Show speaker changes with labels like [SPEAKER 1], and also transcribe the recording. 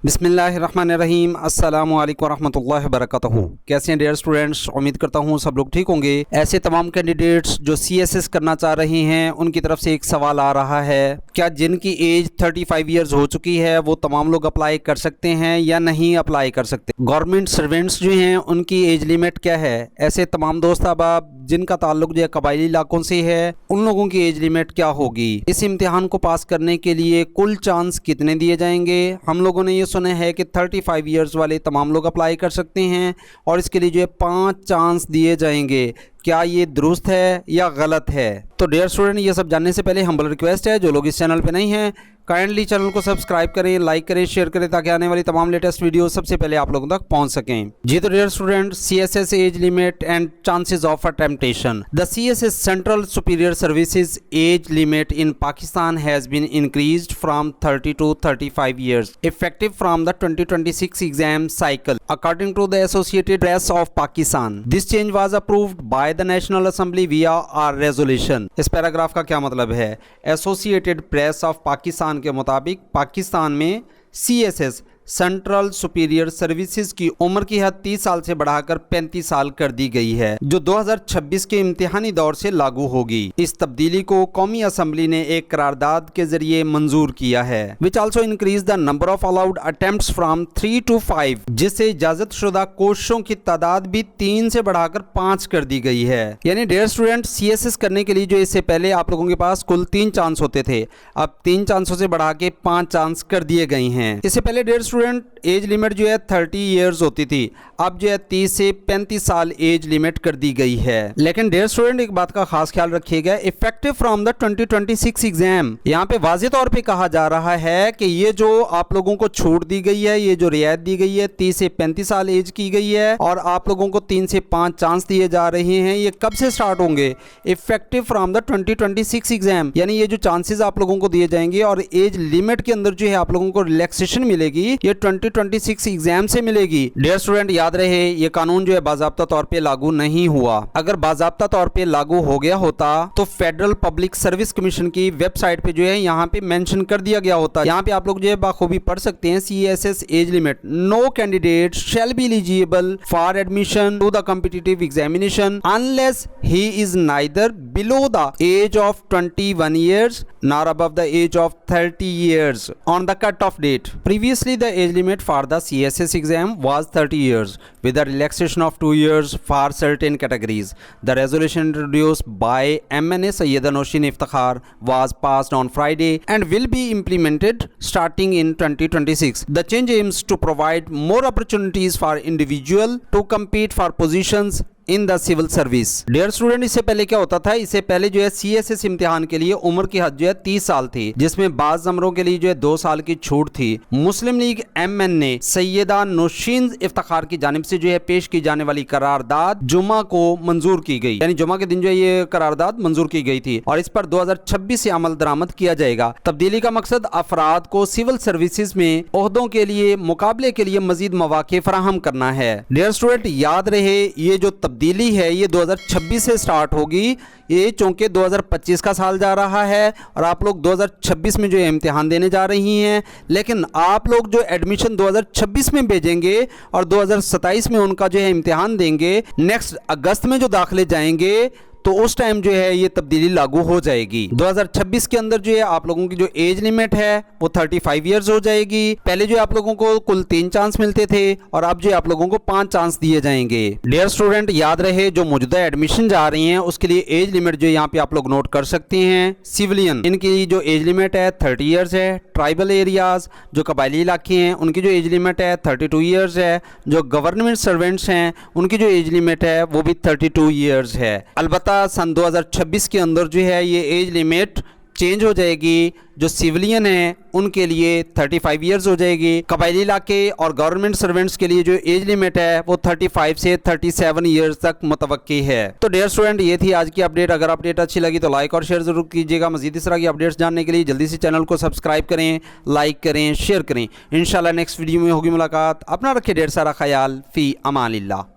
[SPEAKER 1] बिस्मिल्लाहिर्रहमानिर्रहीम अस्सलामु अलैकुम वरहमतुल्लाहि वबरकातुहू। कैसे हैं डियर स्टूडेंट्स, उम्मीद करता हूँ सब लोग ठीक होंगे। ऐसे तमाम कैंडिडेट्स जो CSS करना चाह रहे हैं उनकी तरफ से एक सवाल आ रहा है, क्या जिनकी एज 35 ईयर्स हो चुकी है वो तमाम लोग अप्लाई कर सकते हैं या नहीं अप्लाई कर सकते। गवर्नमेंट सर्वेंट्स जो हैं उनकी एज लिमिट क्या है। ऐसे तमाम दोस्त अहबाब जिनका ताल्लुक जो है कबायली इलाकों से है उन लोगों की एज लिमिट क्या होगी। इस इम्तिहान को पास करने के लिए कुल चांस कितने दिए जाएंगे। हम लोगों ने ये सुना है कि 35 ईयर्स वाले तमाम लोग अप्लाई कर सकते हैं और इसके लिए जो है 5 चांस दिए जाएंगे। क्या ये दुरुस्त है या गलत है। तो डियर स्टूडेंट, ये सब जानने से पहले हम्बल रिक्वेस्ट है, जो लोग इस चैनल पे नहीं हैं काइंडली चैनल को सब्सक्राइब करें, लाइक करें, शेयर करें ताकि आने वाली तमाम लेटेस्ट वीडियो सबसे पहले आप लोगों तक पहुंच सकें। जी तो dear student, CSS age limit and chances of attemptation. The CSS central superior services age limit in Pakistan has been increased from 30 to 35 years effective from the 2026 exam cycle according to the Associated Press of Pakistan. This change was approved by the National Assembly via a resolution. इस paragraph का क्या मतलब है। Associated press of Pakistan के मुताबिक पाकिस्तान में CSS central superior services की उम्र की हद 30 साल से बढ़ाकर 35 साल कर दी गई है, जो 2026 के इम्तिहानी दौर से लागू होगी। इस तब्दीली को कौमी असम्बली ने एक करारदाद के जरिए मंजूर किया है। Which also increase the number of allowed attempts from 3 to 5, जिससे इजाजत शुदा कोशिशों की तादाद भी 3 से बढ़ाकर 5 कर दी गई है। यानी डियर स्टूडेंट, CSS करने के लिए जो इससे पहले आप लोगों के पास कुल 3 चांस होते थे, अब 3 चांसों से बढ़ा के 5 चांस कर दिए गए हैं। इससे पहले डियर स्टूडेंट एज लिमिट जो है 30 ईयर्स होती थी, अब जो है 30 से 35 साल एज लिमिट कर दी गई है। लेकिन डियर स्टूडेंट एक बात का खास ख्याल रखिएगा, इफेक्टिव फ्रॉम द 2026 एग्जाम। यहाँ पे वाज़ेह तौर पे कहा जा रहा है कि ये जो आप लोगों को छूट दी गई है, ये जो रियायत दी गई है 30 से 35 साल एज की गई है और आप लोगों को 3 से 5 चांस दिए जा रहे हैं, ये कब से स्टार्ट होंगे। इफेक्टिव फ्रॉम द 2026 एग्जाम, यानी ये जो चांसेस आप लोगों को दिए जाएंगे और एज लिमिट के अंदर जो है आप लोगों को रिलैक्सेशन मिलेगी, ये 2026 एग्जाम से मिलेगी। डियर स्टूडेंट याद रहे, ये कानून जो है बाज़ाब्ता तौर पे लागू नहीं हुआ। अगर बाज़ाब्ता तौर पे लागू हो गया होता तो फेडरल पब्लिक सर्विस कमीशन की वेबसाइट पे जो है यहाँ पे मेंशन कर दिया गया होता। यहाँ पे आप लोग जो है बाखूबी पढ़ सकते हैं CSS age limit. No candidate shall be eligible for admission to the competitive examination unless he is neither below the age of 21 years nor above the age of 30 years on the cut-off date. Previously, the age limit for the CSS exam was 30 years with a relaxation of 2 years for certain categories. The resolution introduced by MNA Sayyida Noshin Iftikhar was passed on Friday and will be implemented starting in 2026. The change aims to provide more opportunities for individuals to compete for positions in the civil service. Dear student, इससे पहले क्या होता था, इससे पहले जो है CSS इम्तिहान के लिए उम्र की हद जो है 30 साल थी, जिसमें बाज जमरों के लिए जो है 2 साल की छूट थी। मुस्लिम लीग MN ने सैयदा नौशीन इफ्तिखार की जानिब से जो है पेश की जाने वाली करारदाद जुमा को मंजूर की गई, यानी जुमा के दिन जो है ये करारदाद मंजूर की गई थी और इस पर 2026 से अमल दरामद किया जाएगा। तब्दीली का मकसद अफराद को सिविल सर्विसेज में ओहदों के लिए मुकाबले के लिए मजीद मौके फराहम करना है। डियर स्टूडेंट याद रहे, ये जो तब्दीली है ये 2026 से स्टार्ट होगी। ये चूंकि 2025 का साल जा रहा है और आप लोग 2026 में जो है इम्तिहान देने जा रही हैं, लेकिन आप लोग जो एडमिशन 2026 में भेजेंगे और 2027 में उनका जो है इम्तिहान देंगे, नेक्स्ट अगस्त में जो दाखिले जाएंगे तो उस टाइम जो है ये तब्दीली लागू हो जाएगी। 2026 के अंदर जो है आप लोगों की जो एज लिमिट है वो 35 ईयर्स हो जाएगी। पहले जो आप लोगों को कुल 3 चांस मिलते थे और अब जो आप लोगों को 5 चांस दिए जाएंगे। डियर स्टूडेंट याद रहे, जो मौजूदा एडमिशन जा रही हैं उसके लिए एज लिमिट जो यहाँ पे आप लोग नोट कर सकते हैं। सिविलियन इनकी जो एज लिमिट है 30 ईयर्स है। ट्राइबल एरियाज जो कबायली इलाके हैं उनकी जो एज लिमिट है 32 ईयर्स है। जो गवर्नमेंट सर्वेंट्स हैं उनकी जो एज लिमिट है वो भी 32 ईयर्स है। अलबत्ता सन 2026 के अंदर जो है ये एज लिमिट चेंज हो जाएगी। जो सिविलियन हैं उनके लिए 35 ईयर्स हो जाएगी। कबायली इलाके और गवर्नमेंट सर्वेंट्स के लिए जो एज लिमिट है वो 35 से 37 ईयर्स तक मुतवक्की है। तो डियर स्टूडेंट ये थी आज की अपडेट। अगर अपडेट अच्छी लगी तो लाइक और शेयर जरूर कीजिएगा। मजीद इस तरह की अपडेट्स जानने के लिए जल्दी से चैनल को सब्सक्राइब करें, लाइक करें, शेयर करें। इंशाल्लाह नेक्स्ट वीडियो में होगी मुलाकात। अपना रखिए ढेर सारा ख्याल। फी अमानिल्लाह।